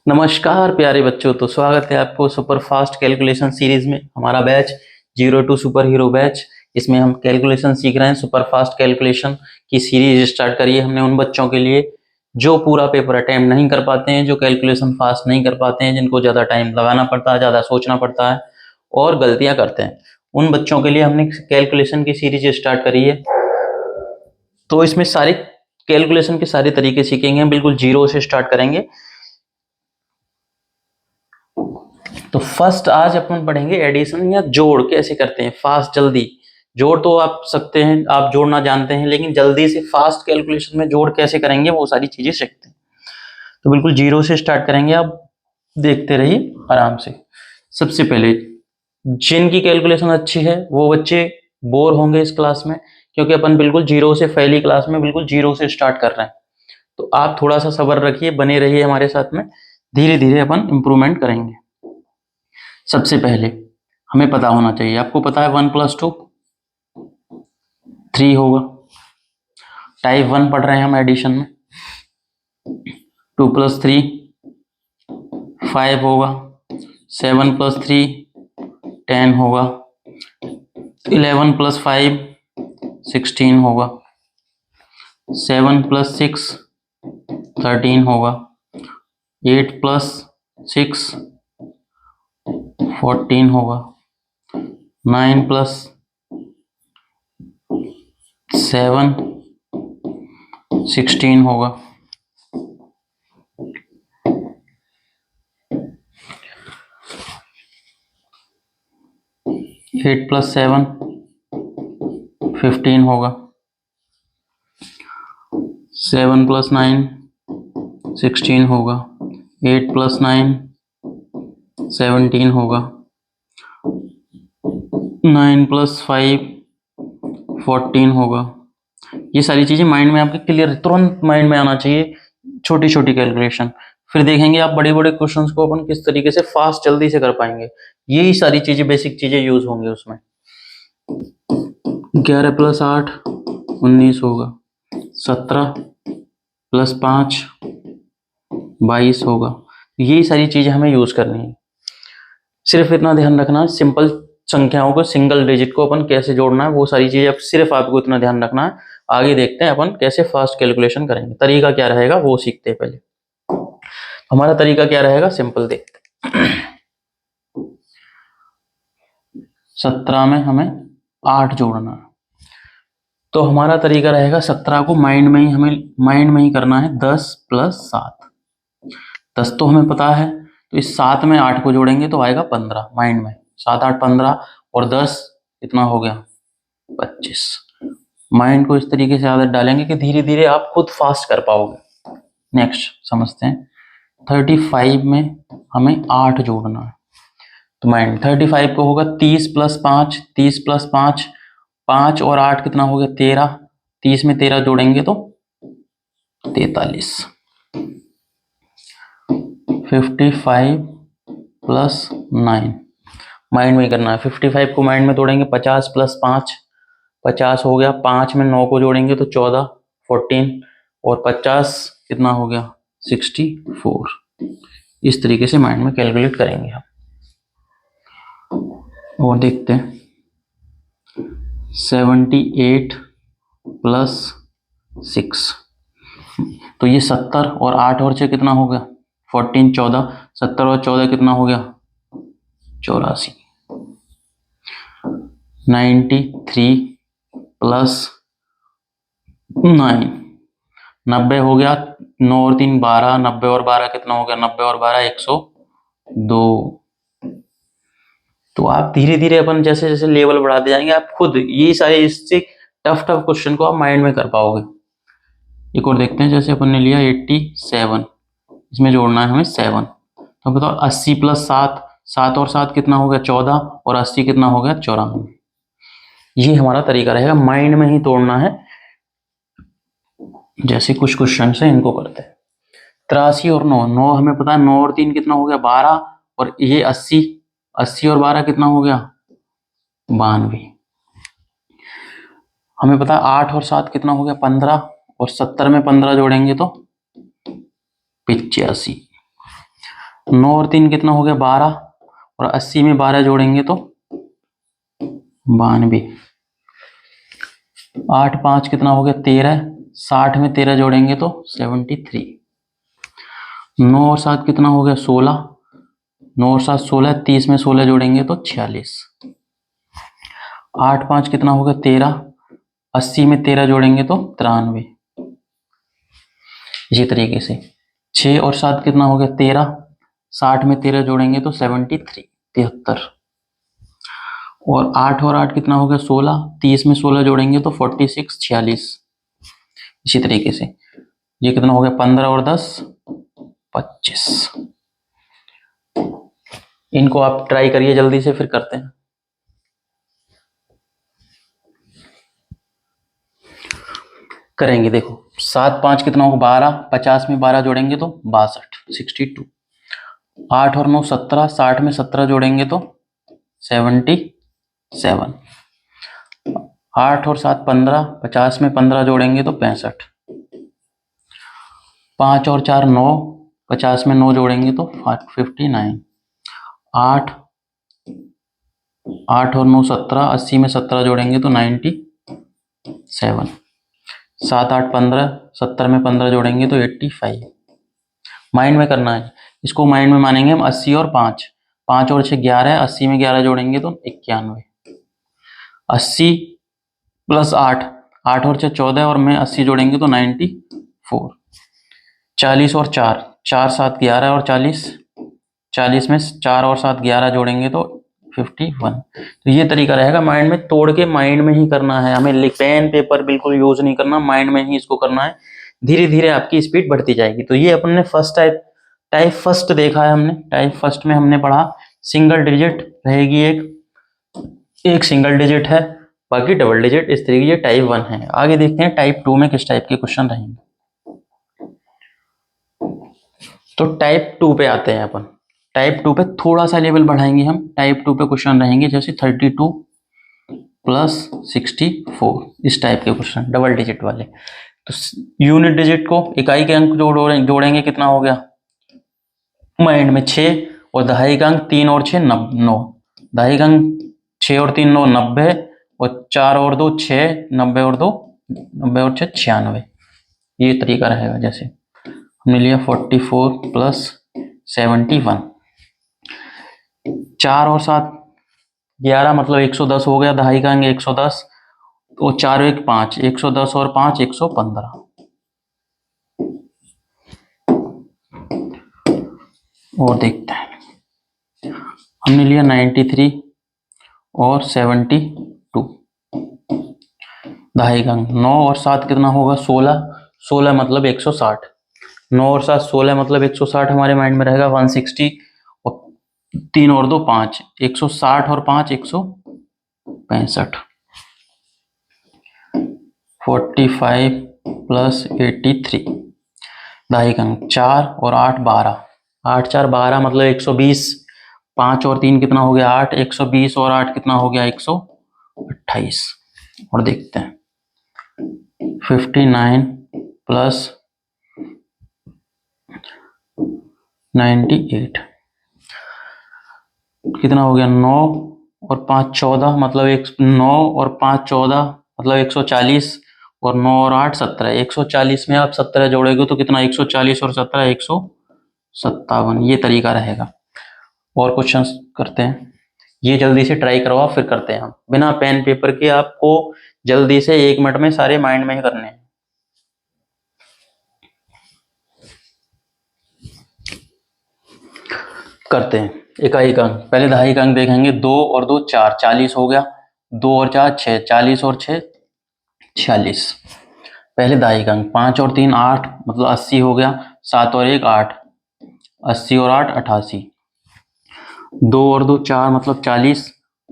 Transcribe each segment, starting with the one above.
नमस्कार प्यारे बच्चों, तो स्वागत है आपको सुपर फास्ट कैलकुलेशन सीरीज में। हमारा बैच 02 सुपर हीरो बैच, इसमें हम कैलकुलेशन सीख रहे हैं। सुपर फास्ट कैलकुलेशन की सीरीज स्टार्ट करी है हमने उन बच्चों के लिए जो पूरा पेपर अटेम्प्ट नहीं कर पाते हैं, जो कैलकुलेशन फास्ट नहीं कर पाते हैं, जिनको ज़्यादा टाइम लगाना पड़ता है, ज़्यादा सोचना पड़ता है और गलतियाँ करते हैं। उन बच्चों के लिए हमने कैलकुलेशन की सीरीज स्टार्ट करी है। तो इसमें सारे कैलकुलेशन के सारे तरीके सीखेंगे, हम बिल्कुल जीरो से स्टार्ट करेंगे। तो फर्स्ट आज अपन पढ़ेंगे एडिशन या जोड़ कैसे करते हैं फास्ट, जल्दी। जोड़ तो आप सकते हैं, आप जोड़ना जानते हैं, लेकिन जल्दी से फास्ट कैलकुलेशन में जोड़ कैसे करेंगे वो सारी चीजें सीखते हैं। तो बिल्कुल जीरो से स्टार्ट करेंगे, आप देखते रहिए आराम से। सबसे पहले जिनकी कैलकुलेशन अच्छी है वो बच्चे बोर होंगे इस क्लास में, क्योंकि अपन बिल्कुल जीरो से, पहली क्लास में बिल्कुल जीरो से स्टार्ट कर रहे हैं। तो आप थोड़ा सा सब्र रखिए, बने रहिए हमारे साथ में, धीरे धीरे अपन इम्प्रूवमेंट करेंगे। सबसे पहले हमें पता होना चाहिए, आपको पता है 1 + 2 3 होगा। टाइप 1 पढ़ रहे हैं हम एडिशन में। 2 + 3 5 होगा। 7 + 3 10 होगा। 11 + 5 16 होगा। 7 + 6 13 होगा। 8 + 6 14 होगा। 9 + 7 16 होगा। 8 + 7 15 होगा। 7 + 9 16 होगा। 8 + 9 17 होगा। 9 + 5 14 होगा। ये सारी चीजें माइंड में आपके क्लियर, तुरंत माइंड में आना चाहिए, छोटी छोटी कैलकुलेशन। फिर देखेंगे आप बड़े बड़े क्वेश्चंस को अपन किस तरीके से फास्ट जल्दी से कर पाएंगे। यही सारी चीजें, बेसिक चीजें यूज होंगी उसमें। 11 + 8 19 होगा। 17 + 5 22 होगा। यही सारी चीजें हमें यूज करनी है। सिर्फ इतना ध्यान रखना, सिंपल संख्याओं को, सिंगल डिजिट को अपन कैसे जोड़ना है, वो सारी चीजें अब सिर्फ आपको इतना ध्यान रखना है। आगे देखते हैं अपन कैसे फास्ट कैलकुलेशन करेंगे। तरीका क्या रहेगा वो सीखते हैं पहले। हमारा तरीका क्या रहेगा, सिंपल देखते हैं। 17 में हमें 8 जोड़ना है, तो हमारा तरीका रहेगा 17 को माइंड में ही करना है। 10 + 7, 10 तो हमें पता है, तो इस 7 में 8 को जोड़ेंगे तो आएगा 15 माइंड में। 7 8 15 और 10 कितना हो गया 25। माइंड को इस तरीके से आदत डालेंगे कि धीरे धीरे आप खुद फास्ट कर पाओगे। नेक्स्ट समझते हैं। 35 में हमें 8 जोड़ना है, तो माइंड 35 को होगा 30 + 5, 30 + 5 5 और 8 कितना हो गया 13। 30 में 13 जोड़ेंगे तो 43। 55 + 9 माइंड में करना है। 55 को माइंड में तोड़ेंगे, 50 + 5 50 हो गया। 5 में 9 को जोड़ेंगे तो 14 14 और 50 कितना हो गया 64। इस तरीके से माइंड में कैलकुलेट करेंगे हम। और देखते हैं 78 + 6, तो ये 70 और 8 और 6 कितना हो गया 14 14। 70 और 14 कितना हो गया 84। 93 + 9 90 हो गया। 9 और 3 12, 90 और 12 कितना हो गया 90 और 12 102। तो आप धीरे धीरे अपन जैसे जैसे लेवल बढ़ाते जाएंगे, आप खुद ये सारे इससे टफ टफ क्वेश्चन को आप माइंड में कर पाओगे। एक और देखते हैं, जैसे अपन ने लिया 87, इसमें जोड़ना है हमें 7, तो बताओ 80 + 7, 7 और 7 कितना हो गया 14 और 80 कितना हो गया 94। ये हमारा तरीका रहेगा, माइंड में ही तोड़ना है। जैसे कुछ क्वेश्चन है इनको करते हैं। 83 और 9, 9 हमें पता है, 9 और 3 कितना हो गया 12 और ये 80, 80 और 12 कितना हो गया 92। हमें पता है 8 और 7 कितना हो गया 15 और 70 में 15 जोड़ेंगे तो 85। 9 और 3 कितना हो गया 12, और 80 में 12 जोड़ेंगे तो 92। 8 5 कितना हो गया 13, 60 में 13 जोड़ेंगे तो 73। 9 और 7 कितना हो गया 16, 9 और 7 16, 30 में 16 जोड़ेंगे तो 46। 8 5 कितना हो गया 13, 80 में 13 जोड़ेंगे तो 93। इसी तरीके से 6 और 7 कितना हो गया 13, 60 में 13 जोड़ेंगे तो 73 73। और 8 और 8 कितना हो गया 16, 30 में 16 जोड़ेंगे तो 46 46। इसी तरीके से ये कितना हो गया 15 और 10 25। इनको आप ट्राई करिए जल्दी से, फिर करते हैं। करेंगे देखो 7 5 कितना होगा 12, 50 में 12 जोड़ेंगे तो 62 62। 8 और 9 17, 60 में 17 जोड़ेंगे तो 77। 8 और 7 15, 50 में 15 जोड़ेंगे तो 65। 5 और 4 9, 50 में 9 जोड़ेंगे तो 59। 8 8 और 9 17, 80 में 17 जोड़ेंगे तो 97। 7 8 15, 70 में 15 जोड़ेंगे तो 85। माइंड में करना है इसको, माइंड में मानेंगे हम 80 और 5, 5 और 6 11, 80 में 11 जोड़ेंगे तो 91। 80 प्लस 8, 8 और 6 14, और में 80 जोड़ेंगे तो 94। 40 और 4, 4 7 11 और 40, 40 में 4 और 7 11 जोड़ेंगे तो 51। तो ये तरीका रहेगा, माइंड में तोड़ के माइंड में ही करना है हमें, पेन पेपर बिल्कुल यूज नहीं करना, माइंड में ही इसको करना है। धीरे धीरे आपकी स्पीड बढ़ती जाएगी। तो ये अपन ने फर्स्ट टाइप फर्स्ट देखा है हमने। टाइप फर्स्ट में हमने पढ़ा सिंगल डिजिट रहेगी, एक सिंगल डिजिट है, बाकी डबल डिजिट। इस तरीके ये टाइप 1 है। आगे देखते हैं टाइप 2 में किस टाइप के क्वेश्चन रहेंगे। तो टाइप 2 पे आते हैं अपन। टाइप 2 पे थोड़ा सा लेवल बढ़ाएंगे हम। टाइप 2 पे क्वेश्चन रहेंगे जैसे 32 प्लस 64, इस टाइप के क्वेश्चन डबल डिजिट वाले। तो यूनिट डिजिट को इकाई के अंक जोड़ेंगे, कितना हो गया माइंड में 6, और दहाई का अंक 3 और 6 9, दहाई का अंक 6 और 3 9 90, और 4 और 2 6, 90 और 2 90 और 6 96। ये तरीका रहेगा। जैसे हमने लिया 44 प्लस 71, 4 और 7 11 मतलब 110 हो गया, दहाई का अंक 110, और 4 1 5, 110 और 5 115। और देखते हैं हमने लिया 93 और 72, दहाई का अंक 9 और 7 कितना होगा 16, 16 मतलब 160, 9 और 7 16 मतलब 160 हमारे माइंड में रहेगा 160, और 3 और 2 5, 160 और 5 165। 45 प्लस 83, दहाई का अंक 4 और 8 12, 8 4 12 मतलब 120, 5 और 3 कितना हो गया 8, 120 और 8 कितना हो गया 128। और देखते हैं 59 प्लस 98 कितना हो गया 9 और 5 14 मतलब 9 और 5 14 मतलब 140, और 9 और 8 17, 140 में आप 17 जोड़ेंगे तो कितना 140 और 17 157। ये तरीका रहेगा। और क्वेश्चंस करते हैं, ये जल्दी से ट्राई करवाओ फिर करते हैं हम। बिना पेन पेपर के आपको जल्दी से 1 मिनट में सारे माइंड में ही करने हैं। करते हैं इकाई का अंक। पहले दहाई का अंक देखेंगे, 2 और 2 4, 40 हो गया, 2 और 4 6, 40 और 6 46। पहले दहाई का अंक 5 और 3 8 मतलब 80 हो गया, 7 और 1 8, 80 और 8 88। 2 और 2 4 मतलब 40,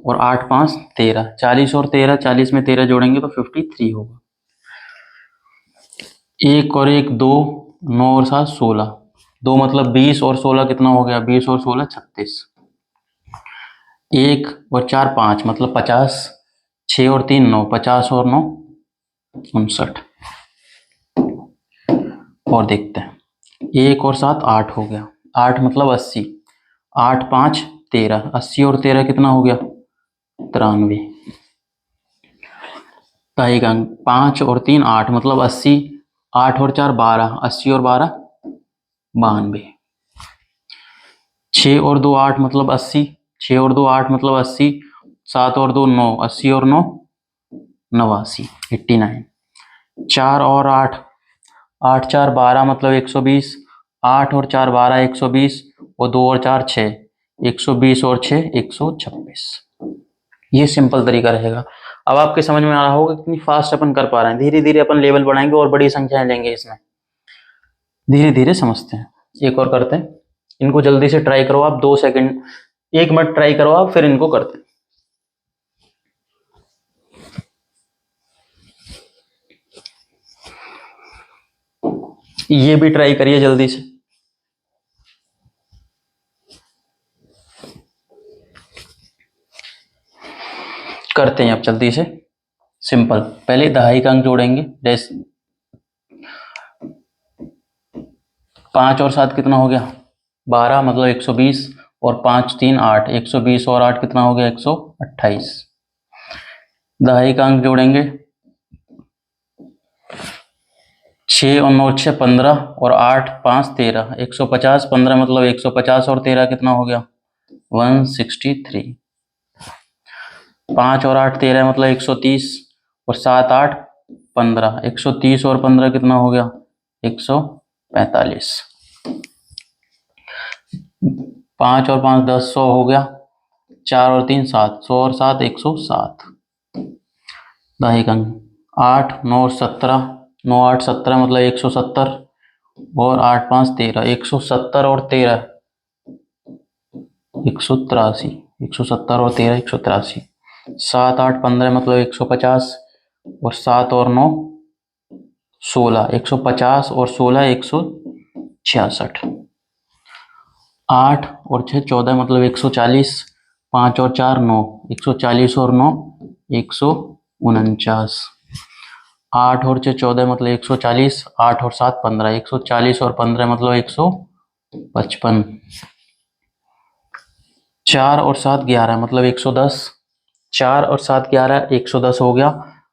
और 8 5 13, 40 और 13, 40 में 13 जोड़ेंगे तो 53 होगा। 1 और 1 2, 9 और 7 16, 2 मतलब 20 और 16 कितना हो गया 20 और 16 36। 1 और 4 5 मतलब 50, 6 और 3 9, 50 और 9 59। और देखते हैं 1 और 7 8 हो गया, 8 मतलब 80, 8 5 13, 80 और 13 कितना हो गया 93। दहाई का अंक 5 और 3 8 मतलब 80, 8 और 4 12, 80 और 12 92। 6 और 2 8 मतलब 80, 6 और 2 8 मतलब 80, 7 और 2 9, 80 और 9 89 89। 4 और 8 8 4 12 मतलब 120, 8 और 4 12 120 और 2 और 4 6, 120 और 6 126। ये सिंपल तरीका रहेगा। अब आपके समझ में आ रहा होगा कितनी फास्ट अपन कर पा रहे हैं। धीरे धीरे अपन लेवल बढ़ाएंगे और बड़ी संख्याएं लेंगे इसमें, धीरे धीरे समझते हैं। एक और करते हैं, इनको जल्दी से ट्राई करो आप, 2 सेकंड 1 मिनट ट्राई करो आप, फिर इनको करते हैं। ये भी ट्राई करिए जल्दी से। करते हैं आप जल्दी से। सिंपल, पहले दहाई का अंक जोड़ेंगे। 5 और 7 कितना हो गया 12 मतलब 120 और 5 3 8, 120 और 8 कितना हो गया 128। दहाई का अंक जोड़ेंगे 6 और 9 6 15 और 8 5 13, 150, 15 मतलब 150 और 13 कितना हो गया 163। 5 और 8 13 मतलब 130 और 7 8 15, 130 और 15 कितना हो गया 145। 5 और 5 10, 100 हो गया। 4 और 3 7, 100 और 7 107। दहाई का अंक 8 9 और 17, 9 8 17 मतलब 170 और 8 5 13, 170 और 13 183, 170 और 13 183। 7 8 15 मतलब 150 और 7 और 9 16, 150 और 16 166। 8 और 6 14 मतलब 140, 5 और 4 9, 140 और 9 149। 8 और 6 14 मतलब 140, 8 और 7 15, 140 और 15 मतलब 155। 4 और 7 11 मतलब 110, 4 और 7 11 110 हो गया।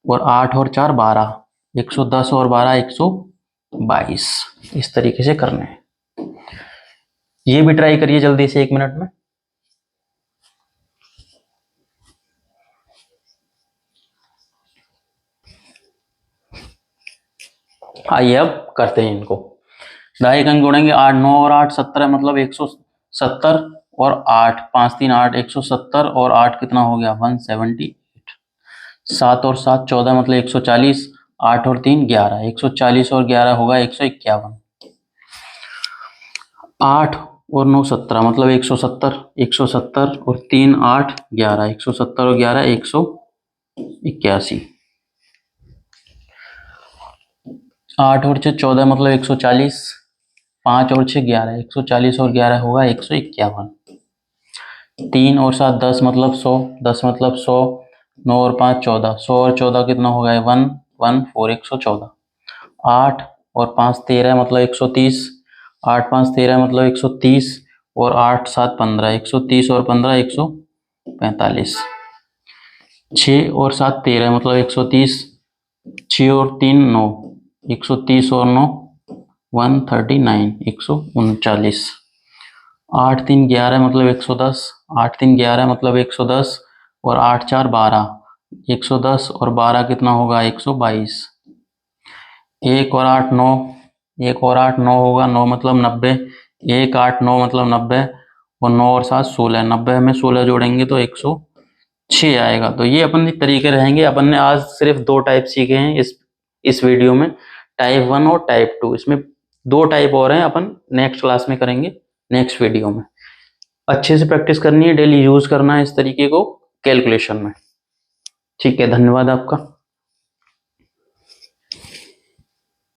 और 8 और 4 12, 110 और 12 122। इस तरीके से करने हैं। ये भी ट्राई करिए जल्दी से 1 मिनट में। आइए अब करते हैं इनको। दहाई का अंक जोड़ेंगे 8 9 और 8 17 मतलब 170 और 8 5 3 8, 170 और 8 कितना हो गया 178। 7 और 7 14 मतलब 140, 8 और 3 11, 140 और 11 होगा 151। 8 और 9 17 मतलब 170, 170 और 3 8 11, 170 और 11 181। 8 और 6 14 मतलब 140, 5 और 6 11, 140 और 11 होगा 151। 3 और 7 10 मतलब 100, 10 मतलब 100, 9 और 5 14, 100 और 14 कितना होगा 114 114। 8 और 5 13 मतलब 130, 8 5 13 मतलब 130 और 8 7 15, 130 और 15 145। 6 और 7 13 मतलब 130, 6 और 3 9, 130 और 9 139 139। 8 3 11 मतलब 110, 8 3 11 मतलब 110 और 8 4 12, 110 और 12 कितना होगा 122। 1 और 8 9, 1 और 8 9 होगा, 9 मतलब 90, 1 8 9 मतलब 90 और 9 और 7 16, 90 में 16 जोड़ेंगे तो 106 आएगा। तो ये अपन तरीके रहेंगे। अपन ने आज सिर्फ 2 टाइप सीखे हैं इस वीडियो में, टाइप 1 और टाइप 2। इसमें 2 टाइप और हैं, अपन नेक्स्ट क्लास में करेंगे, नेक्स्ट वीडियो में। अच्छे से प्रैक्टिस करनी है, डेली यूज करना है इस तरीके को कैलकुलेशन में। ठीक है, धन्यवाद आपका।